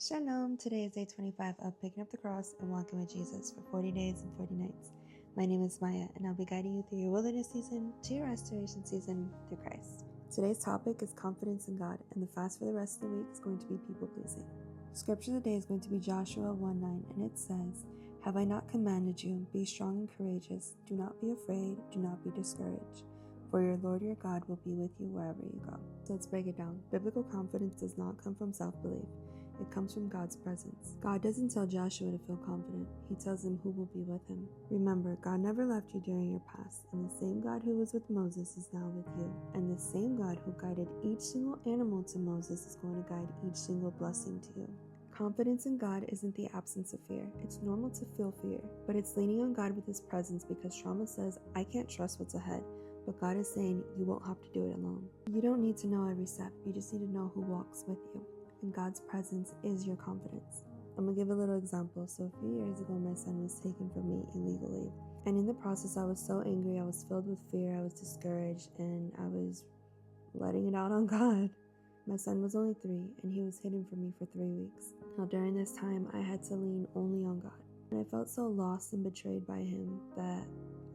Shalom! Today is day 25 of Picking Up the Cross and Walking with Jesus for 40 days and 40 nights. My name is Maya, and I'll be guiding you through your wilderness season to your restoration season through Christ. Today's topic is confidence in God, and the fast for the rest of the week is going to be people-pleasing. Scripture today is going to be Joshua 1:9, and it says, "Have I not commanded you? Be strong and courageous. Do not be afraid. Do not be discouraged. For your Lord your God will be with you wherever you go." So let's break it down. Biblical confidence does not come from self-belief. It comes from God's presence. God doesn't tell Joshua to feel confident. He tells him who will be with him. Remember, God never left you during your past, and the same God who was with Moses is now with you. And the same God who guided each single animal to Moses is going to guide each single blessing to you. Confidence in God isn't the absence of fear. It's normal to feel fear, but it's leaning on God with his presence because trauma says, I can't trust what's ahead. But God is saying, you won't have to do it alone. You don't need to know every step. You just need to know who walks with you. And God's presence is your confidence. I'm going to give a little example. So a few years ago, my son was taken from me illegally. And in the process, I was so angry. I was filled with fear. I was discouraged. And I was letting it out on God. My son was only 3, and he was hidden from me for 3 weeks. Now, during this time, I had to lean only on God. And I felt so lost and betrayed by him that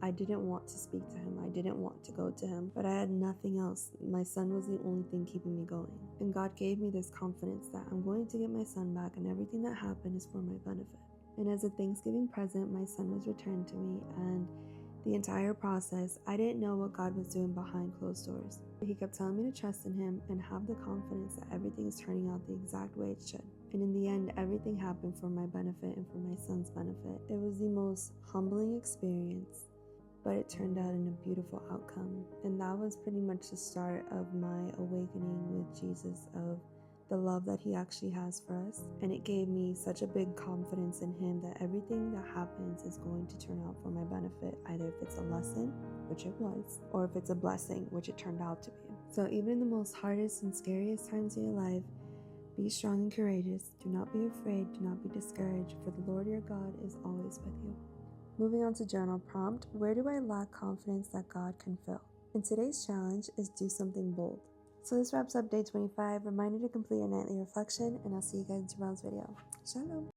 I didn't want to speak to him. I didn't want to go to him, but I had nothing else. My son was the only thing keeping me going. And God gave me this confidence that I'm going to get my son back, and everything that happened is for my benefit. And as a Thanksgiving present, my son was returned to me, and the entire process, I didn't know what God was doing behind closed doors. He kept telling me to trust in him and have the confidence that everything is turning out the exact way it should. And in the end, everything happened for my benefit and for my son's benefit. It was the most humbling experience, but it turned out in a beautiful outcome. And that was pretty much the start of my awakening with Jesus, of the love that he actually has for us. And it gave me such a big confidence in him that everything that happens is going to turn out for my benefit, either if it's a lesson, which it was, or if it's a blessing, which it turned out to be. So even in the most hardest and scariest times of your life, be strong and courageous. Do not be afraid. Do not be discouraged, for the Lord your God is always with you. Moving on to journal prompt, where do I lack confidence that God can fill? And today's challenge is do something bold. So this wraps up day 25. Reminder to complete your nightly reflection, and I'll see you guys in tomorrow's video. Shalom.